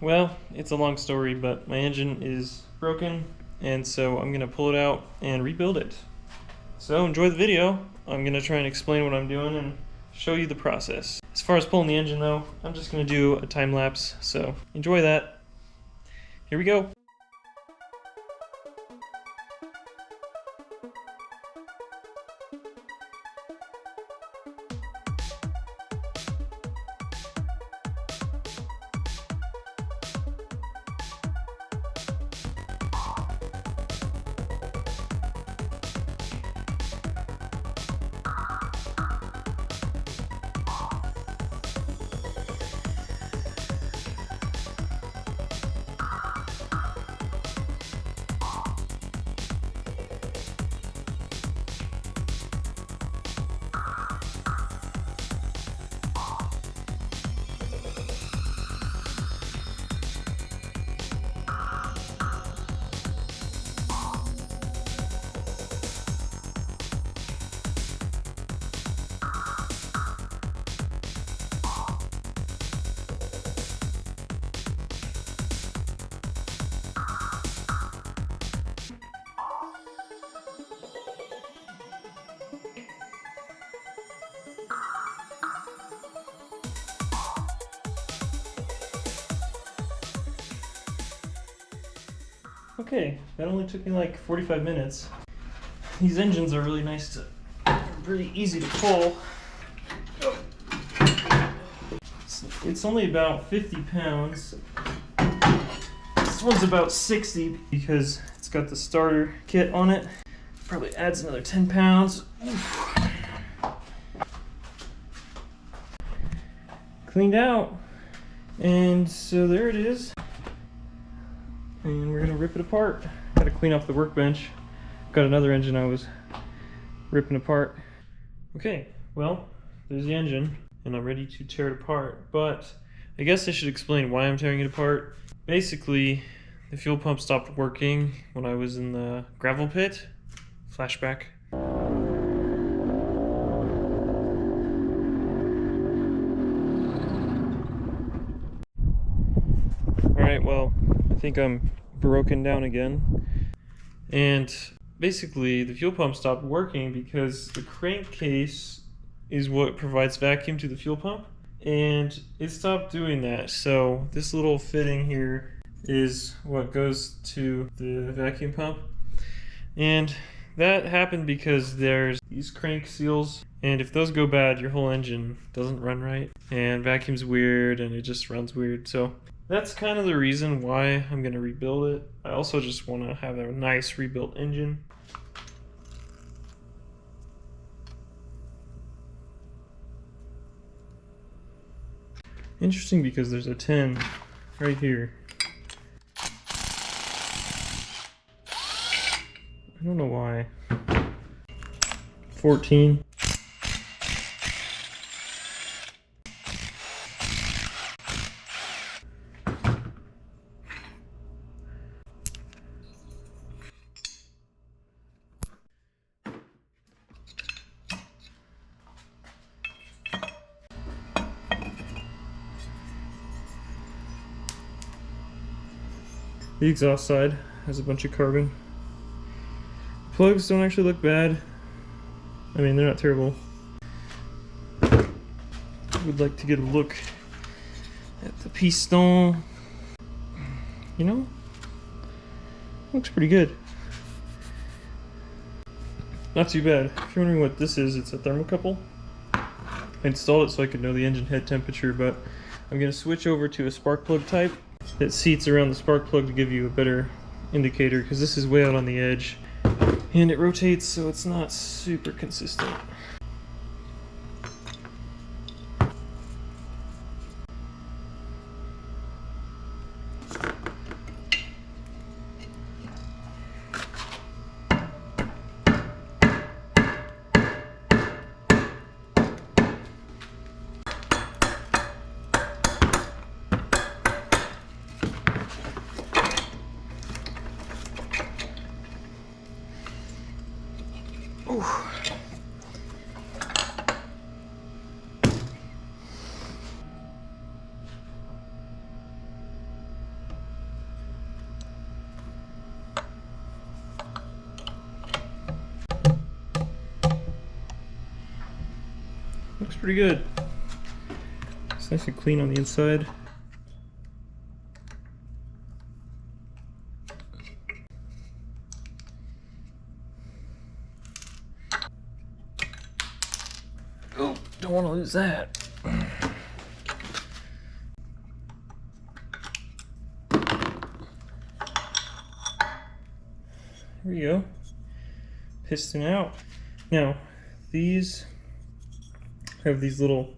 Well, it's a long story, but my engine is broken, and so I'm gonna pull it out and rebuild it. So enjoy the video. I'm gonna try and explain what I'm doing and show you the process. As far as pulling the engine though, I'm just gonna do a time lapse, so enjoy that. Here we go. Okay, that only took me like 45 minutes. These engines are really nice really easy to pull. It's only about 50 pounds. This one's about 60 because it's got the starter kit on it. Probably adds another 10 pounds. Cleaned out. And so there it is. And we're gonna rip it apart. Gotta clean off the workbench. Got another engine I was ripping apart. Okay, well, there's the engine, and I'm ready to tear it apart. But I guess I should explain why I'm tearing it apart. Basically, the fuel pump stopped working when I was in the gravel pit. Flashback. Alright, well, I think I'm broken down again. And basically, the fuel pump stopped working because the crankcase is what provides vacuum to the fuel pump. And it stopped doing that. So this little fitting here is what goes to the vacuum pump. And that happened because there's these crank seals, and if those go bad, your whole engine doesn't run right. And vacuum's weird, and it just runs weird. So that's kind of the reason why I'm going to rebuild it. I also just want to have a nice rebuilt engine. Interesting because there's a 10 right here. I don't know why. 14. The exhaust side has a bunch of carbon. Plugs don't actually look bad. I mean, they're not terrible. Would like to get a look at the piston. You know, looks pretty good. Not too bad. If you're wondering what this is, it's a thermocouple. I installed it so I could know the engine head temperature, but I'm going to switch over to a spark plug type that seats around the spark plug to give you a better indicator, because this is way out on the edge and it rotates, so it's not super consistent. pretty good. It's nice and clean on the inside. Oh, don't want to lose that. There we go. Piston out. Now, these have these little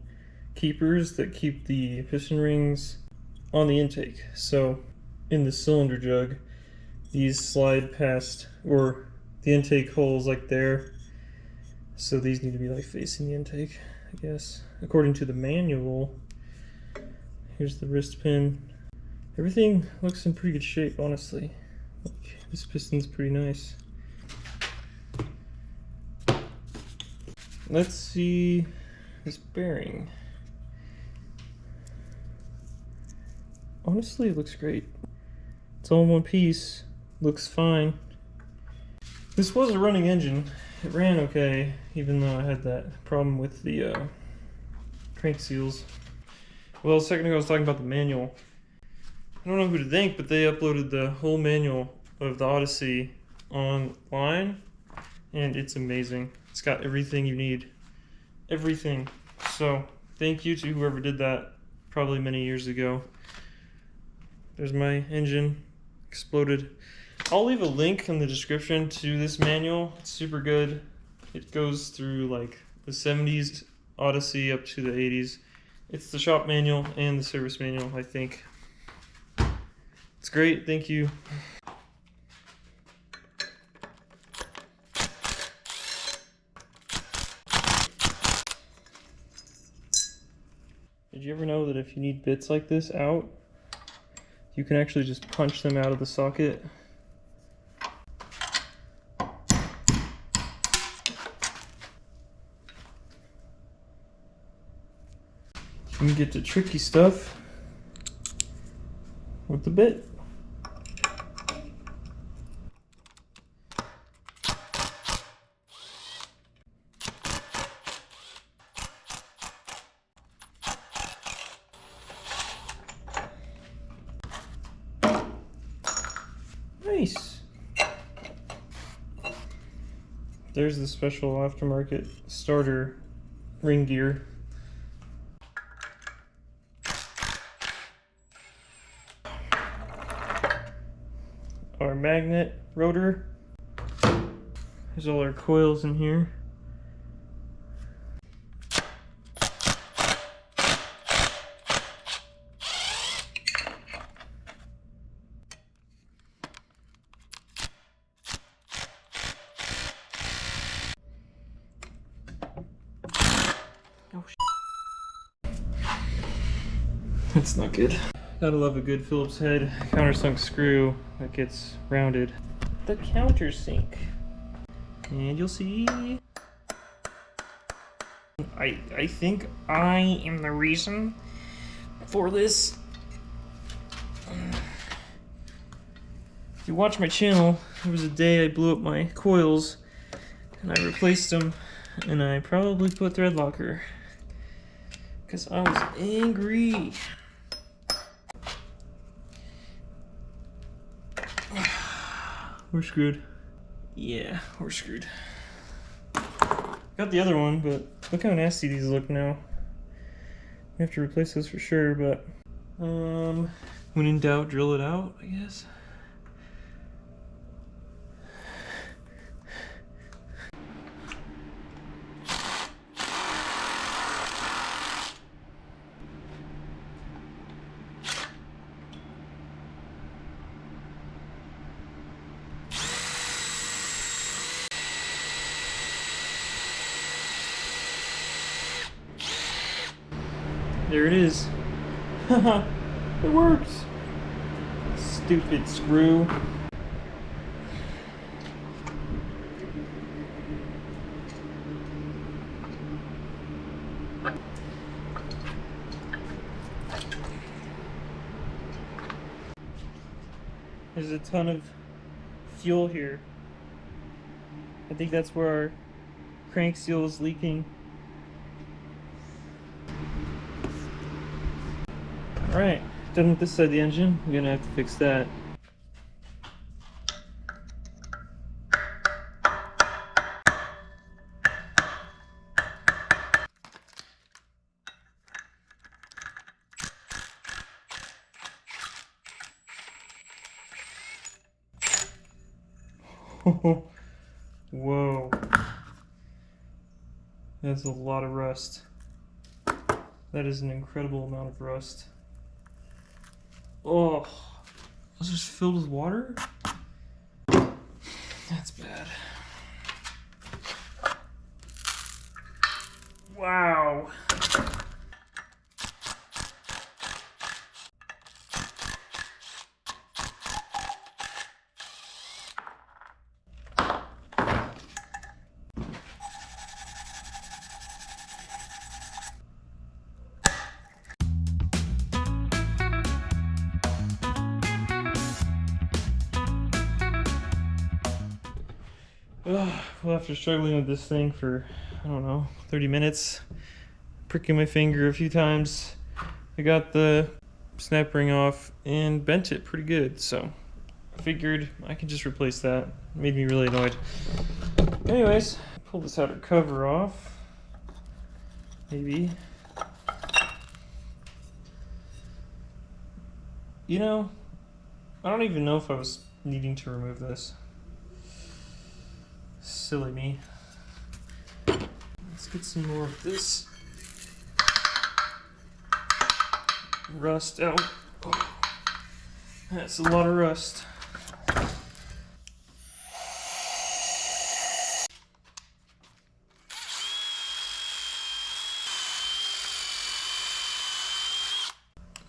keepers that keep the piston rings on the intake. So in the cylinder jug, these slide past, or the intake holes like there. So these need to be like facing the intake, I guess. According to the manual, here's the wrist pin. Everything looks in pretty good shape, honestly. Like, this piston's pretty nice. Let's see this bearing. Honestly, it looks great. It's all in one piece, looks fine. This was a running engine. It ran okay, even though I had that problem with the crank seals. Well, a second ago I was talking about the manual. I don't know who to thank, but they uploaded the whole manual of the Odyssey online, and it's amazing. It's got everything you need. Everything. So, thank you to whoever did that probably many years ago. There's my engine. Exploded. I'll leave a link in the description to this manual. It's super good. It goes through like the 70s Odyssey up to the 80s. It's the shop manual and the service manual, I think. It's great. Thank you. Did you ever know that if you need bits like this out, you can actually just punch them out of the socket? You can get the tricky stuff with the bit. Nice. There's the special aftermarket starter ring gear. Our magnet rotor. There's all our coils in here. Oh, that's not good. Gotta love a good Phillips head countersunk screw that gets rounded. The countersink. And you'll see. I think I am the reason for this. If you watch my channel, there was a day I blew up my coils and I replaced them, and I probably put thread locker because I was angry. We're screwed. Yeah, we're screwed. Got the other one, but look how nasty these look now. We have to replace those for sure, but when in doubt, drill it out, I guess. There it is. Haha, it works. Stupid screw. There's a ton of fuel here. I think that's where our crank seal is leaking. Alright, done with this side of the engine. I'm gonna have to fix that. Whoa. That's a lot of rust. That is an incredible amount of rust. Oh, was this filled with water? That's bad. Wow. Well, after struggling with this thing for, I don't know, 30 minutes, pricking my finger a few times, I got the snap ring off and bent it pretty good, so I figured I could just replace that. It made me really annoyed. Anyways, pull this outer cover off. Maybe. You know, I don't even know if I was needing to remove this. Silly me. Let's get some more of this rust out. Oh, that's a lot of rust.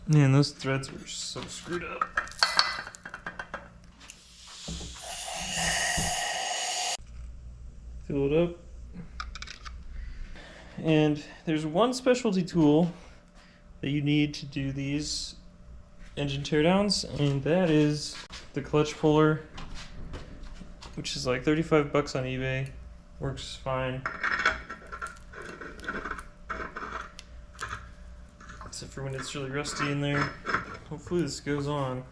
Man, those threads were so screwed up. Fill it up. And there's one specialty tool that you need to do these engine teardowns, and that is the clutch puller, which is like 35 bucks on eBay. Works fine. Except for when it's really rusty in there. Hopefully this goes on.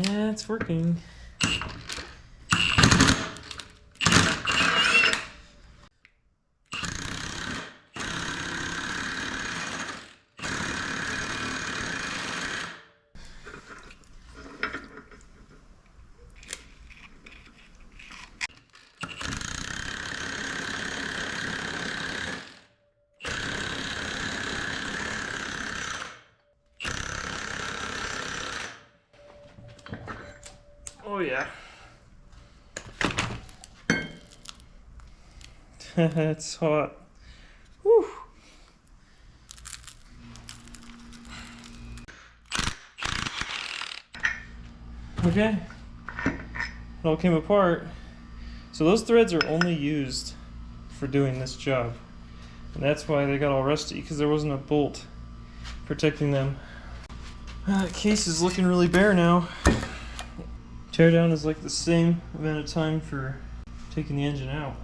Yeah, it's working. Oh yeah. It's hot. Whew. Okay. It all came apart. So those threads are only used for doing this job. And that's why they got all rusty, because there wasn't a bolt protecting them. The case is looking really bare now. Teardown is like the same amount of time for taking the engine out.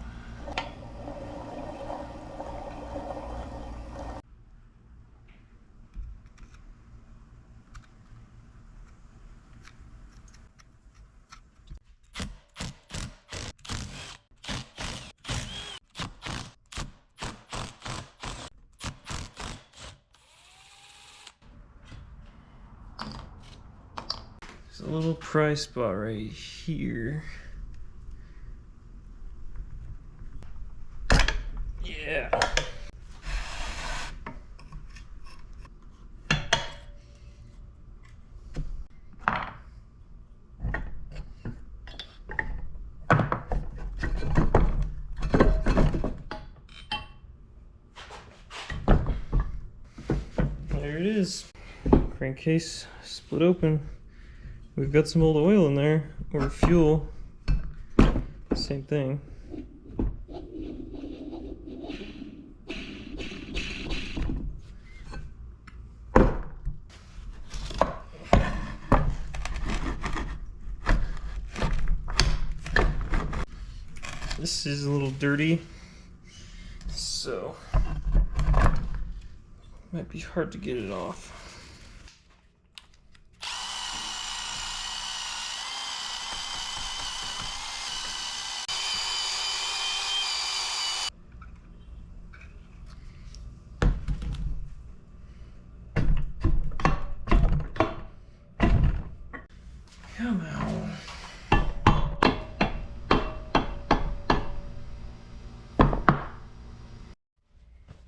There's a little pry spot right here. Yeah. There it is. Crankcase split open. We've got some old oil in there, or fuel. Same thing. This is a little dirty. so might be hard to get it off. Come on.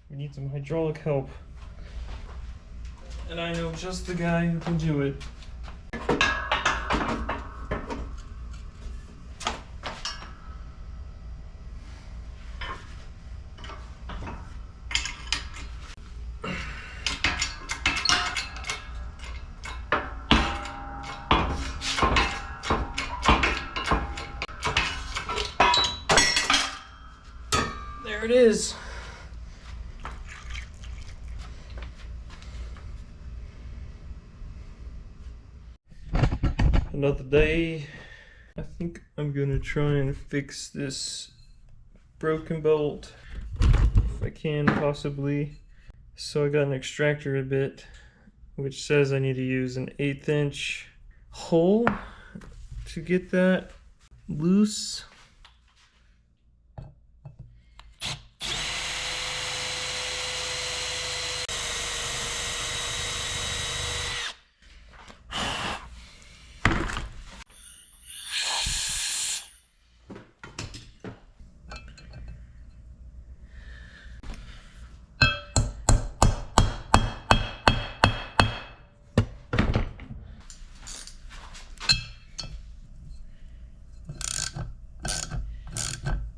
We need some hydraulic help. And I know just the guy who can do it. There it is. Another day. I think I'm gonna try and fix this broken bolt if I can possibly. So I got an extractor bit which says I need to use an 1/8 inch hole to get that loose.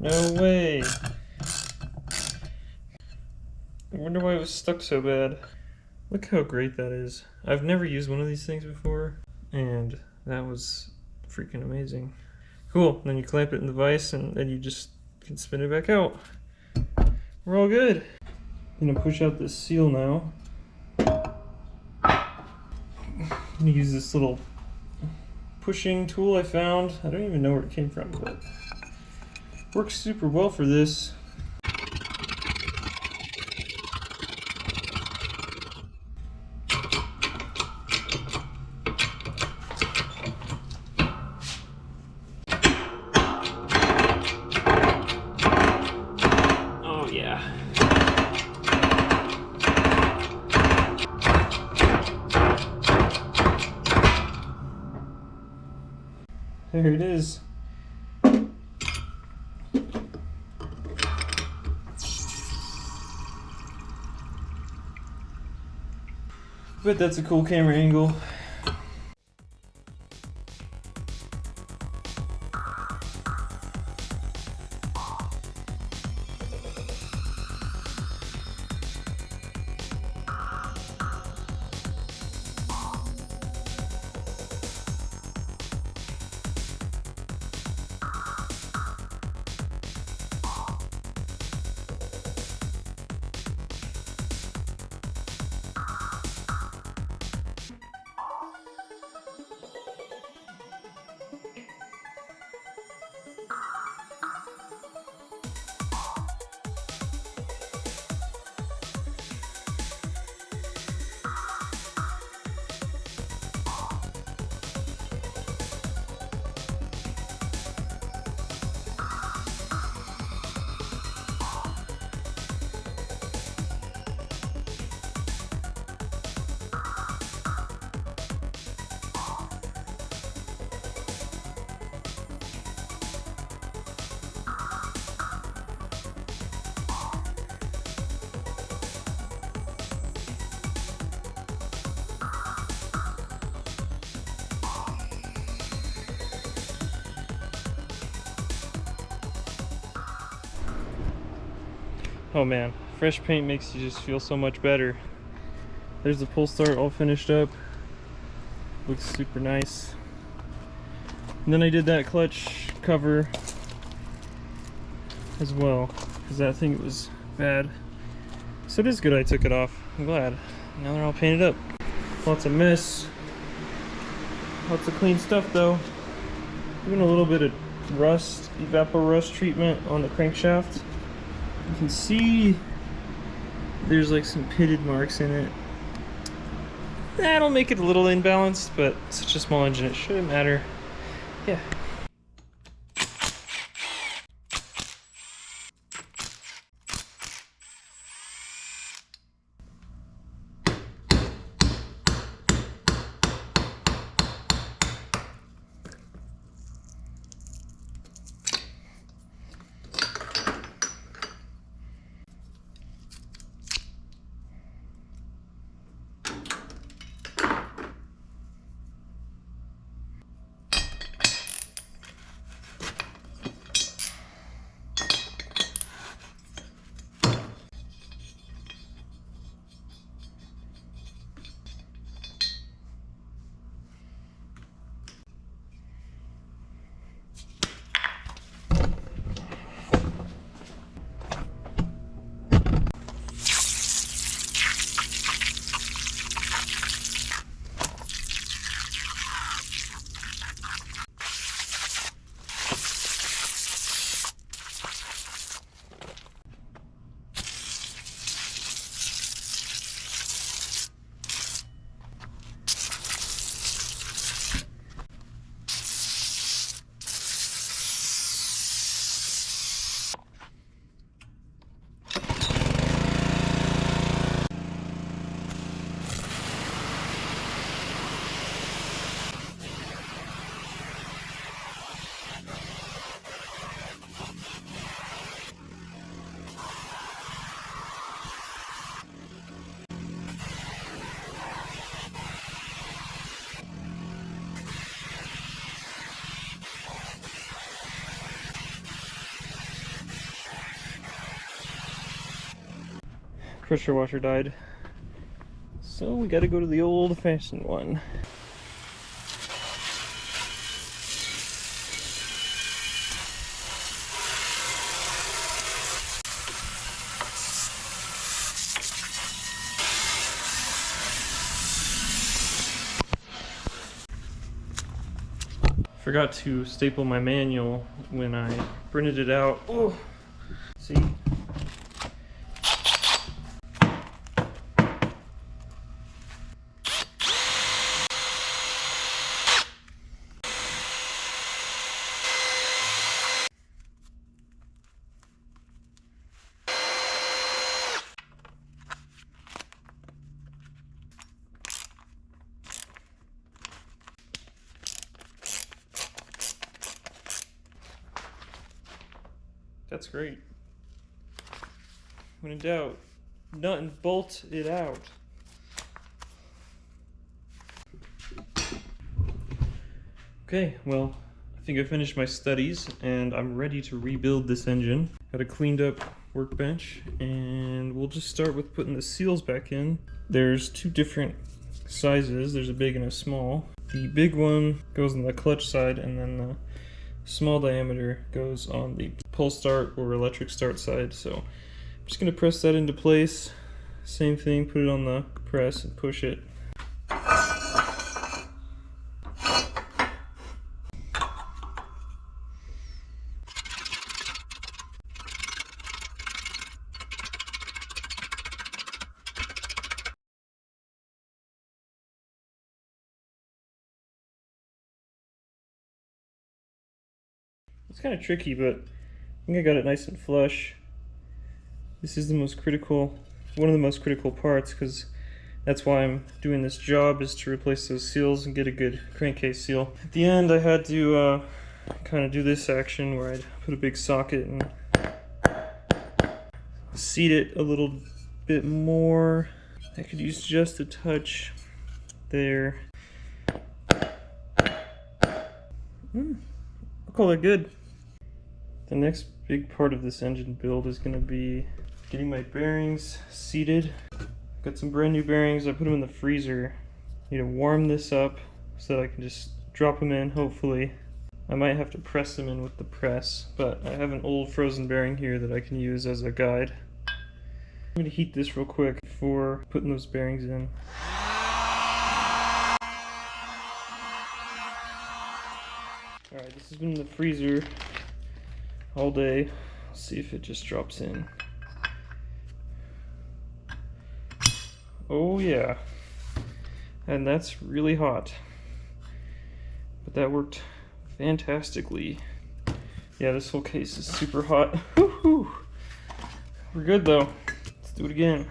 No way. I wonder why it was stuck so bad. Look how great that is. I've never used one of these things before, and that was freaking amazing. Cool, then you clamp it in the vise and then you just can spin it back out. We're all good. I'm gonna push out this seal now. I'm gonna use this little pushing tool I found. I don't even know where it came from, but works super well for this. Oh yeah. There it is. But that's a cool camera angle. Oh man, fresh paint makes you just feel so much better. There's the pull start all finished up. Looks super nice. And then I did that clutch cover as well, because that thing was bad. So it is good I took it off. I'm glad. Now they're all painted up. Lots of mess. Lots of clean stuff though. Doing a little bit of rust, evapor rust treatment on the crankshaft. You can see there's like some pitted marks in it. That'll make it a little imbalanced, but such a small engine, it shouldn't matter. Yeah. Pressure washer died, so we gotta go to the old-fashioned one. Forgot to staple my manual when I printed it out. Oh, see? That's great. When in doubt, nut and bolt it out. Okay, well, I think I finished my studies and I'm ready to rebuild this engine. Got a cleaned up workbench and we'll just start with putting the seals back in. There's two different sizes, there's a big and a small. The big one goes on the clutch side and then the small diameter goes on the pull start or electric start side. So I'm just going to press that into place. Same thing, put it on the press and push it. It's kind of tricky, but I think I got it nice and flush. This is the most critical, one of the most critical parts, because that's why I'm doing this job, is to replace those seals and get a good crankcase seal. At the end I had to kind of do this action where I'd put a big socket and seat it a little bit more. I could use just a touch there. I'll call it good. The next big part of this engine build is going to be getting my bearings seated. Got some brand new bearings. I put them in the freezer. Need to warm this up so that I can just drop them in, hopefully. I might have to press them in with the press, but I have an old frozen bearing here that I can use as a guide. I'm going to heat this real quick before putting those bearings in. Alright, this has been in the freezer all day. Let's see if it just drops in. Oh yeah. And that's really hot. But that worked fantastically. Yeah, this whole case is super hot. Woo-hoo. We're good though. Let's do it again.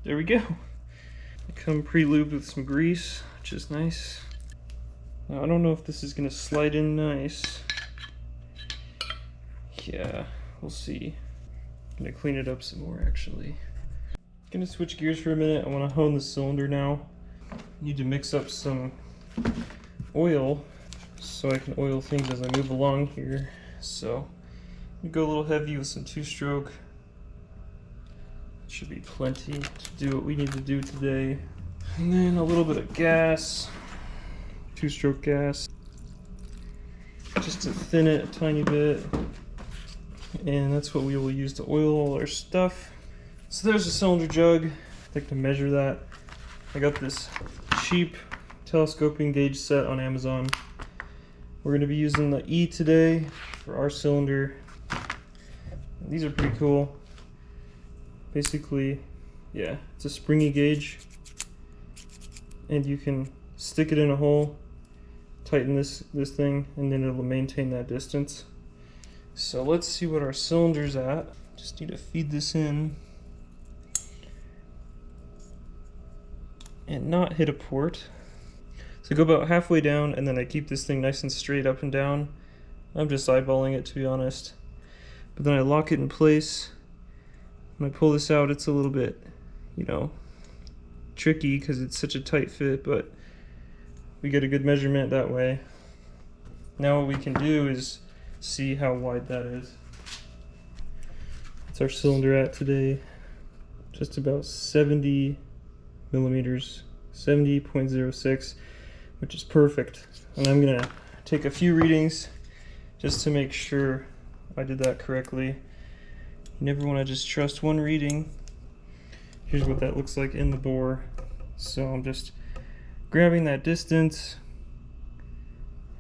There we go. They come pre-lubed with some grease, which is nice. Now, I don't know if this is gonna slide in nice. Yeah, we'll see. I'm gonna clean it up some more actually. Gonna switch gears for a minute. I wanna hone the cylinder now. Need to mix up some oil so I can oil things as I move along here. So, I'm gonna go a little heavy with some 2-stroke. Should be plenty to do what we need to do today. And then a little bit of gas, 2-stroke gas, just to thin it a tiny bit. And that's what we will use to oil all our stuff. So there's a cylinder jug. I like to measure that. I got this cheap telescoping gauge set on Amazon. We're going to be using the E today for our cylinder. These are pretty cool. Basically, yeah, it's a springy gauge, and you can stick it in a hole, tighten this thing, and then it'll maintain that distance. So let's see what our cylinder's at. Just need to feed this in and not hit a port. So I go about halfway down, and then I keep this thing nice and straight up and down. I'm just eyeballing it, to be honest. But then I lock it in place. When I pull this out, it's a little bit, you know, tricky because it's such a tight fit, but we get a good measurement that way. Now what we can do is see how wide that is. What's our cylinder at today? Just about 70 millimeters, 70.06, which is perfect. And I'm gonna take a few readings just to make sure I did that correctly. You never want to just trust one reading. Here's what that looks like in the bore. So I'm just grabbing that distance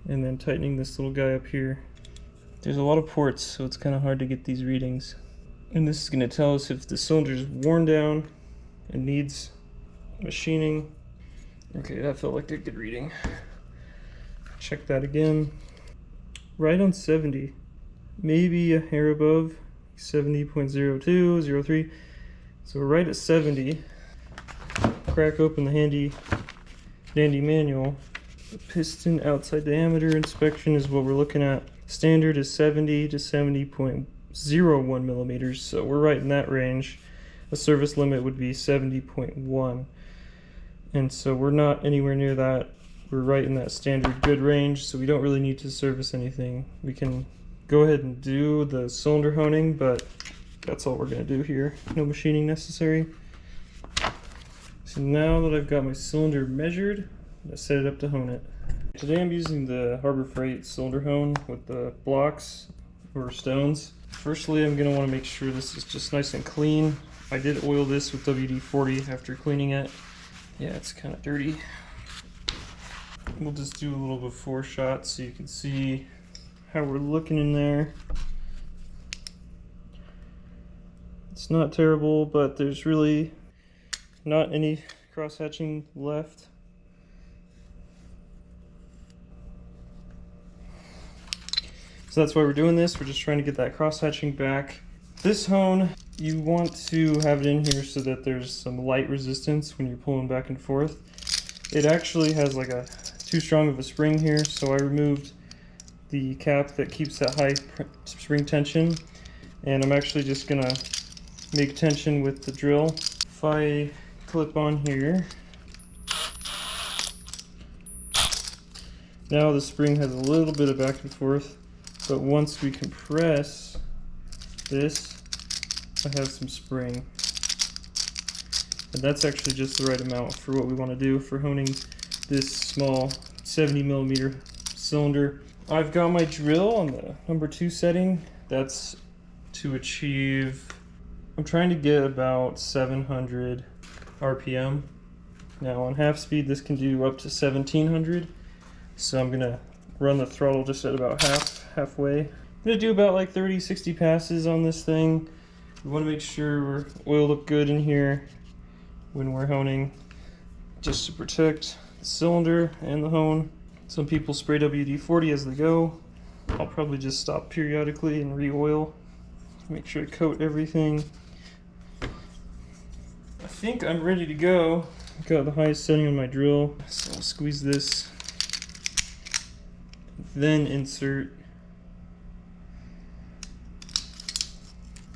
and then tightening this little guy up here. There's a lot of ports, so it's kind of hard to get these readings. And this is going to tell us if the cylinder is worn down and needs machining. Okay, that felt like a good reading. Check that again. Right on 70. Maybe a hair above. 70.02, 03. So we're right at 70. Crack open the handy dandy manual. The piston outside diameter inspection is what we're looking at. Standard is 70 to 70.01 millimeters, so we're right in that range. A service limit would be 70.1. And so we're not anywhere near that. We're right in that standard good range, so we don't really need to service anything. We can go ahead and do the cylinder honing, but that's all we're going to do here. No machining necessary. So now that I've got my cylinder measured, I'm going to set it up to hone it. Today I'm using the Harbor Freight cylinder hone with the blocks or stones. Firstly, I'm going to want to make sure this is just nice and clean. I did oil this with WD-40 after cleaning it. Yeah, it's kind of dirty. We'll just do a little before shot so you can see how we're looking in there. It's not terrible, but there's really not any cross-hatching left. So that's why we're doing this. We're just trying to get that cross-hatching back. This hone, you want to have it in here so that there's some light resistance when you're pulling back and forth. It actually has like a too strong of a spring here, so I removed the cap that keeps that high spring tension, and I'm actually just gonna make tension with the drill. If I clip on here, now the spring has a little bit of back and forth, but once we compress this, I have some spring. And that's actually just the right amount for what we want to do for honing this small 70 millimeter cylinder. I've got my drill on the number 2 setting. That's to achieve, I'm trying to get about 700 RPM. Now on half speed this can do up to 1700. So I'm gonna run the throttle just at about halfway. I'm gonna do about like 30-60 passes on this thing. We want to make sure our oil look good in here when we're honing, just to protect the cylinder and the hone. Some people spray WD-40 as they go. I'll probably just stop periodically and re-oil. Make sure to coat everything. I think I'm ready to go. Got the highest setting on my drill, so I'll squeeze this, then insert.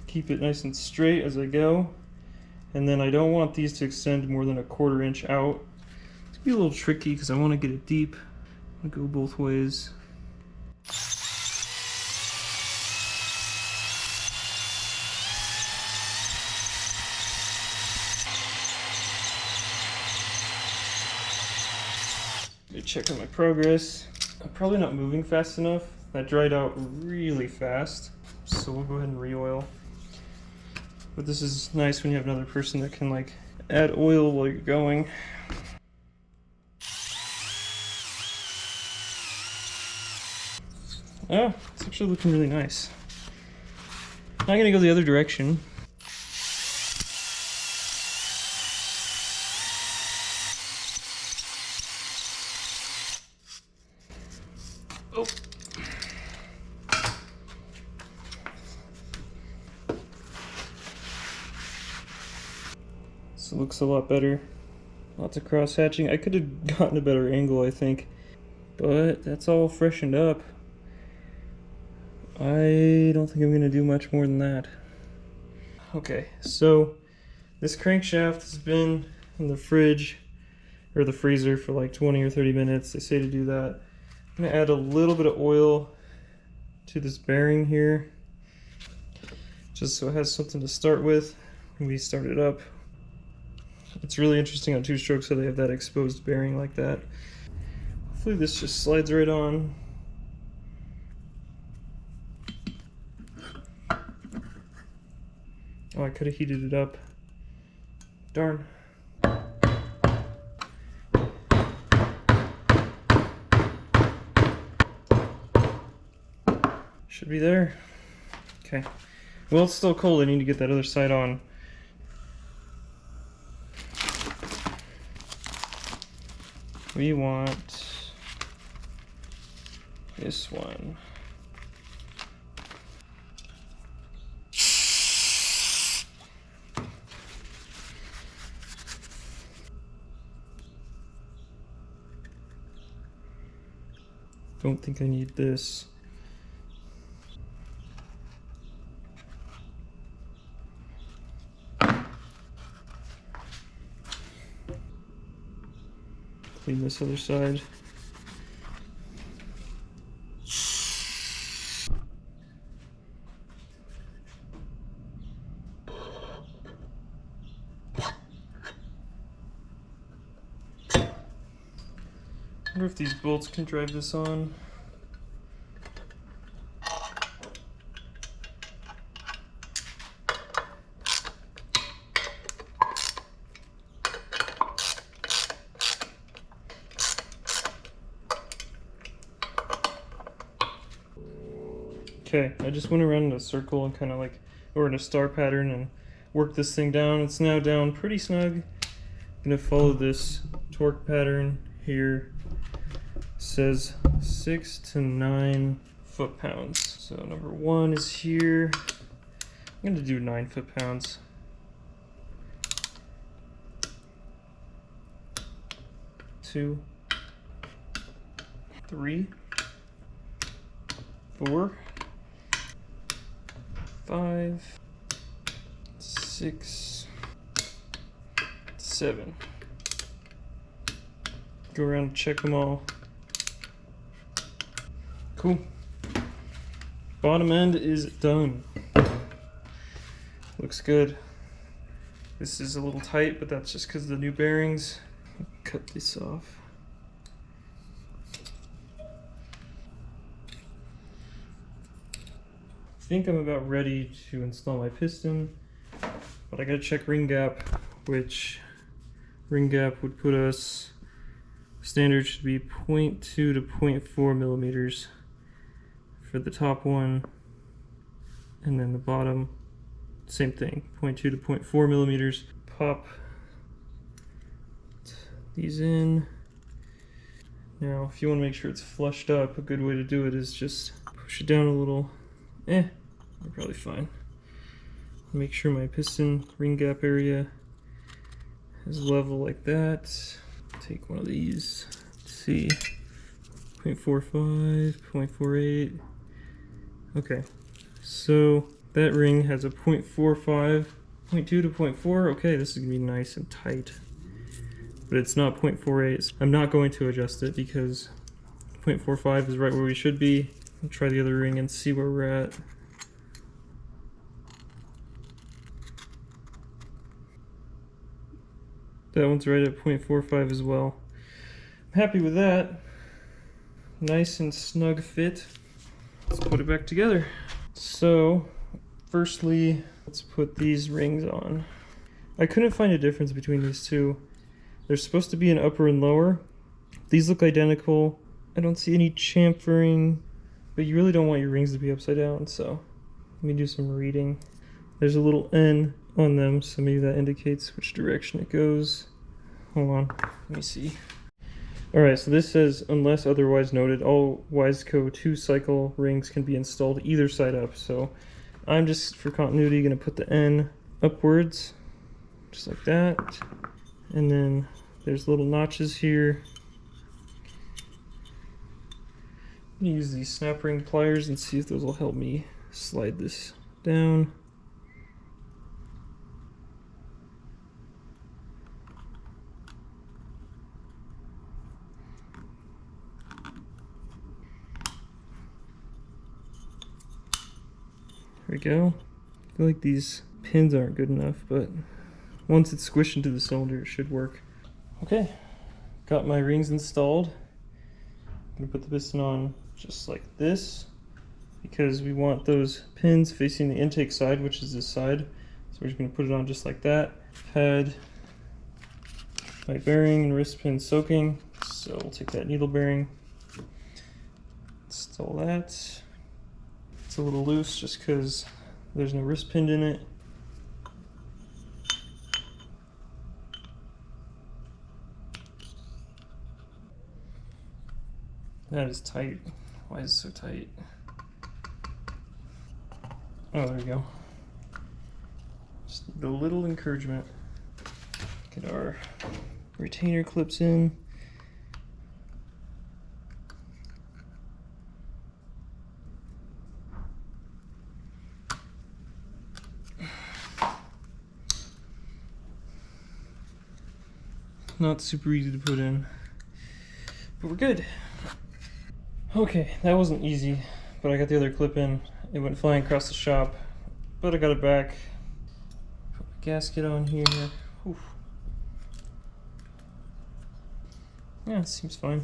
Keep it nice and straight as I go, and then I don't want these to extend more than a 1/4 inch out. It's gonna be a little tricky because I want to get it deep. I'm gonna go both ways. Check on my progress. I'm probably not moving fast enough. That dried out really fast, so we'll go ahead and re-oil. But this is nice when you have another person that can like add oil while you're going. Oh, it's actually looking really nice. Now I'm gonna go the other direction. Oh. This looks a lot better. Lots of cross hatching. I could have gotten a better angle, I think, but that's all freshened up. I don't think I'm gonna do much more than that. Okay, so this crankshaft has been in the fridge or the freezer for like 20 or 30 minutes. They say to do that. I'm gonna add a little bit of oil to this bearing here, just so it has something to start with when we start it up. It's really interesting on 2-strokes how they have that exposed bearing like that. Hopefully this just slides right on. Oh, I could have heated it up. Darn. Should be there. Okay. Well, it's still cold. I need to get that other side on. We want this one. Don't think I need this. Clean this other side. I wonder if these bolts can drive this on. Okay, I just went around in a circle and kind of like, or in a star pattern, and worked this thing down. It's now down pretty snug. I'm gonna follow this torque pattern here. It says 6 to 9 foot-pounds. So number 1 is here. I'm gonna do 9 foot-pounds. 2, 3, 4, 5, 6, 7. Go around and check them all. Cool. Bottom end is done. Looks good. This is a little tight, but that's just because of the new bearings. Cut this off. I think I'm about ready to install my piston, but I gotta check ring gap, which ring gap would put us Standard should be 0.2 to 0.4 millimeters for the top one, and then the bottom, same thing, 0.2 to 0.4 millimeters. Pop these in. Now, if you want to make sure it's flushed up, a good way to do it is just push it down a little. You're probably fine. Make sure my piston ring gap area is level like that. Take one of these. Let's see. 0.45, 0.48. Okay. So that ring has a 0.45, 0.2 to 0.4. Okay, this is going to be nice and tight. But it's not 0.48. I'm not going to adjust it because 0.45 is right where we should be. I'll try the other ring and see where we're at. That one's right at 0.45 as well. I'm happy with that. Nice and snug fit. Let's put it back together. So, firstly, let's put these rings on. I couldn't find a difference between these two. There's supposed to be an upper and lower. These look identical. I don't see any chamfering, but you really don't want your rings to be upside down, so let me do some reading. There's a little N on them, so maybe that indicates which direction it goes. Hold on, let me see. Alright, so this says, unless otherwise noted, all Wiseco 2-cycle rings can be installed either side up. So I'm just, for continuity, going to put the N upwards, just like that. And then there's little notches here. I'm going to use these snap ring pliers and see if those will help me slide this down. There we go. I feel like these pins aren't good enough, but once it's squished into the cylinder, it should work. Okay, got my rings installed. I'm gonna put the piston on just like this because we want those pins facing the intake side, which is this side. So we're just gonna put it on just like that. Had my bearing and wrist pin soaking, so we'll take that needle bearing, install that. It's a little loose just because there's no wrist pin in it. That is tight. Why is it so tight? Oh, there we go. Just need a little encouragement. Get our retainer clips in. Not super easy to put in, but we're good. Okay, that wasn't easy, but I got the other clip in. It went flying across the shop, but I got it back. Put my gasket on here. Oof. Yeah, it seems fine.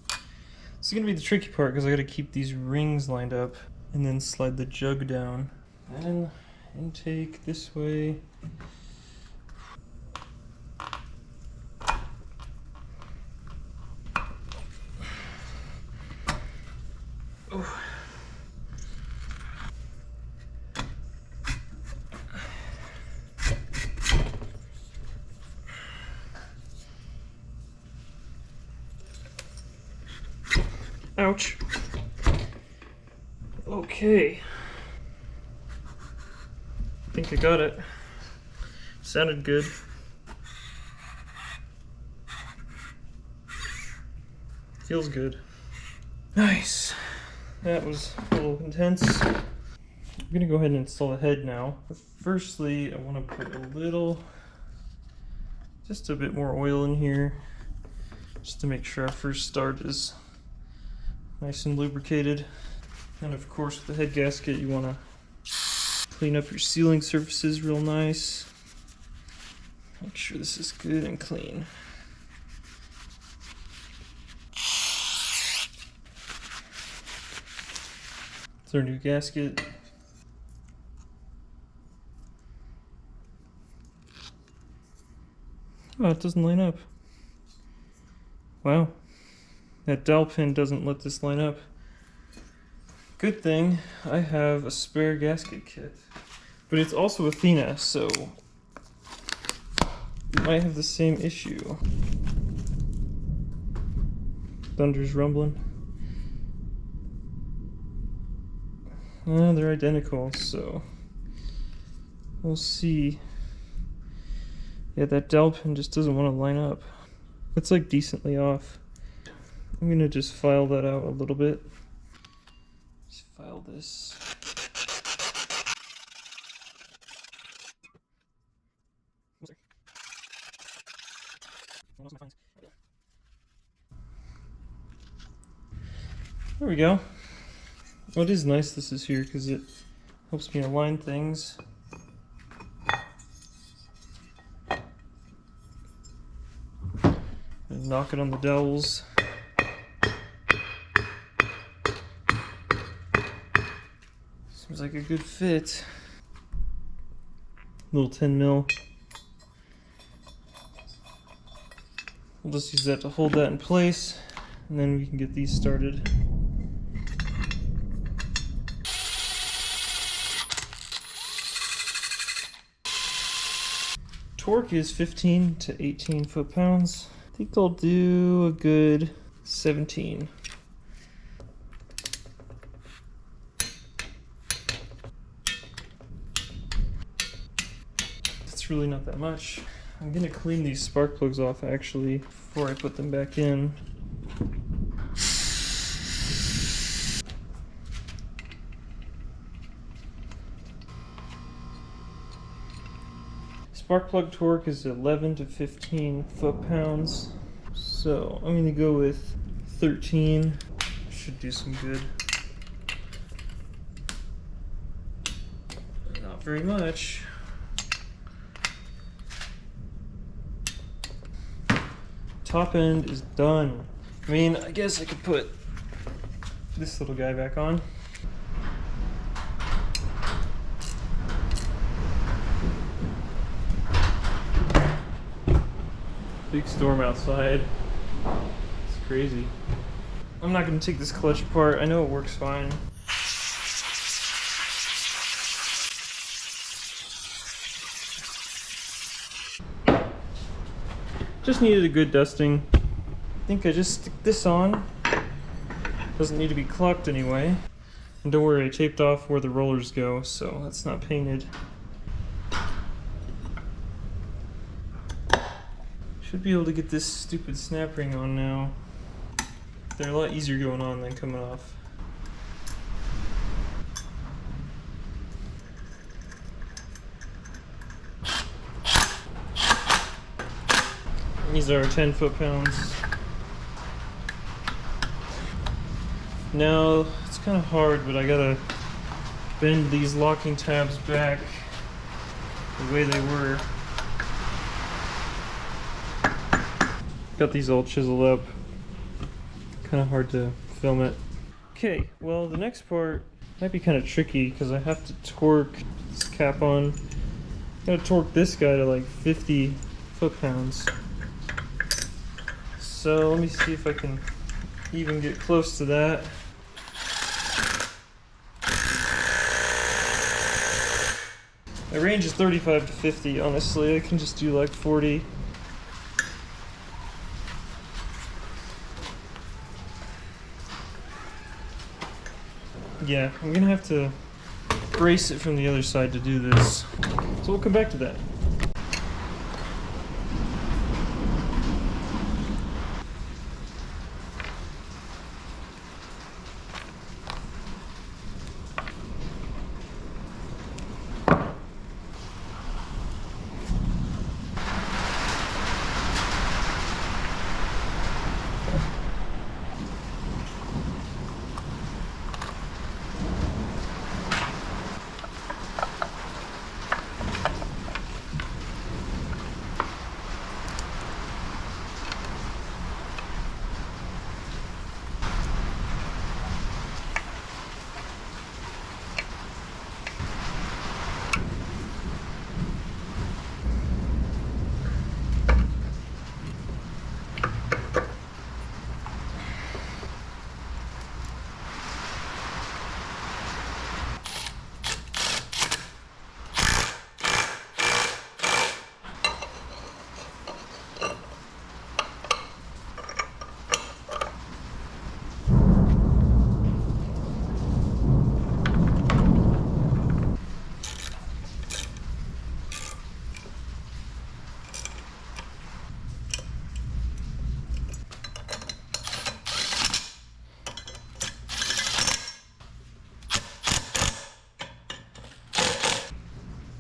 This is gonna be the tricky part because I gotta keep these rings lined up and then slide the jug down. And intake this way. Oh. Ouch. Okay. I think I got it. Sounded good. Feels good. Nice. That was a little intense. I'm gonna go ahead and install the head now. But firstly, I want to put a little, just a bit more oil in here, just to make sure our first start is nice and lubricated. And of course, with the head gasket, you want to clean up your sealing surfaces real nice. Make sure this is good and clean. It's our new gasket. Oh, it doesn't line up. Wow. That dowel pin doesn't let this line up. Good thing I have a spare gasket kit. But it's also Athena, so it might have the same issue. Thunder's rumbling. They're identical, so we'll see. Yeah, that dowel pin just doesn't want to line up. It's like decently off. I'm gonna just file that out a little bit. Just file this. There we go. Well, it is nice this is here because it helps me align things. And knock it on the dowels. Seems like a good fit. Little 10 mil. We'll just use that to hold that in place, and then we can get these started. Torque is 15 to 18 foot-pounds. I think I'll do a good 17. That's really not that much. I'm gonna clean these spark plugs off actually before I put them back in. Spark plug torque is 11 to 15 foot-pounds. So I'm gonna go with 13. Should do some good. Not very much. Top end is done. I mean, I guess I could put this little guy back on. Big storm outside. It's crazy. I'm not going to take this clutch apart. I know it works fine. Just needed a good dusting. I think I just stick this on. Doesn't need to be clocked anyway. And don't worry, I taped off where the rollers go, so that's not painted. Should be able to get this stupid snap ring on now. They're a lot easier going on than coming off. These are 10 foot-pounds. Now, it's kind of hard, but I gotta bend these locking tabs back the way they were. Got these all chiseled up. Kind of hard to film it. Okay, well the next part might be kind of tricky because I have to torque this cap on. Gotta torque this guy to like 50 foot-pounds. So let me see if I can even get close to that. My range is 35 to 50, honestly. I can just do like 40. Yeah, I'm gonna have to brace it from the other side to do this. So we'll come back to that.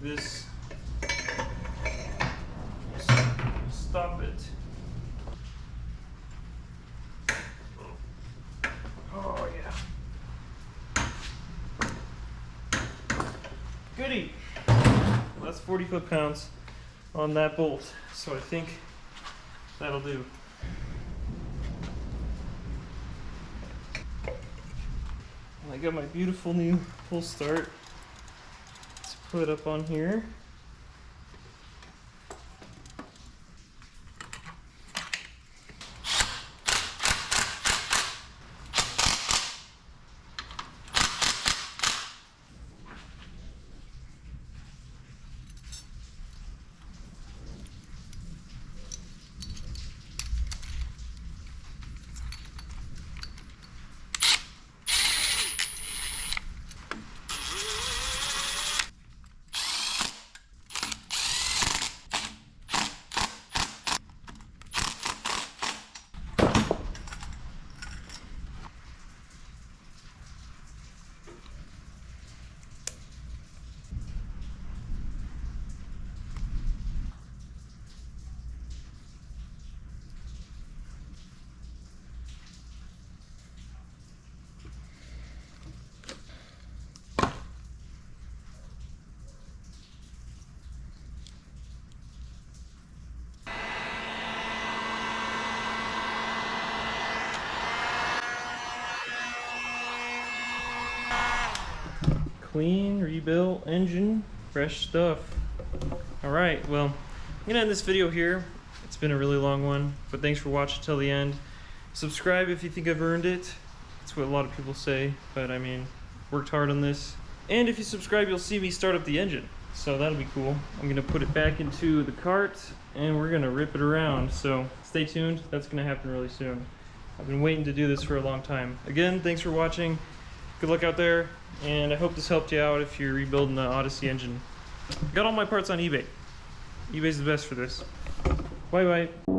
this stop it. Oh yeah. Goody. Well, that's 40 foot-pounds on that bolt, so I think that'll do. I got my beautiful new pull start. Let's put it up on here. Clean, rebuilt engine, fresh stuff. Alright, well, I'm gonna end this video here. It's been a really long one, but thanks for watching till the end. Subscribe if you think I've earned it. That's what a lot of people say, but I mean, worked hard on this. And if you subscribe, you'll see me start up the engine. So that'll be cool. I'm gonna put it back into the cart and we're gonna rip it around. So stay tuned, that's gonna happen really soon. I've been waiting to do this for a long time. Again, thanks for watching. Good luck out there, and I hope this helped you out if you're rebuilding the Odyssey engine. Got all my parts on eBay. eBay's the best for this. Bye bye.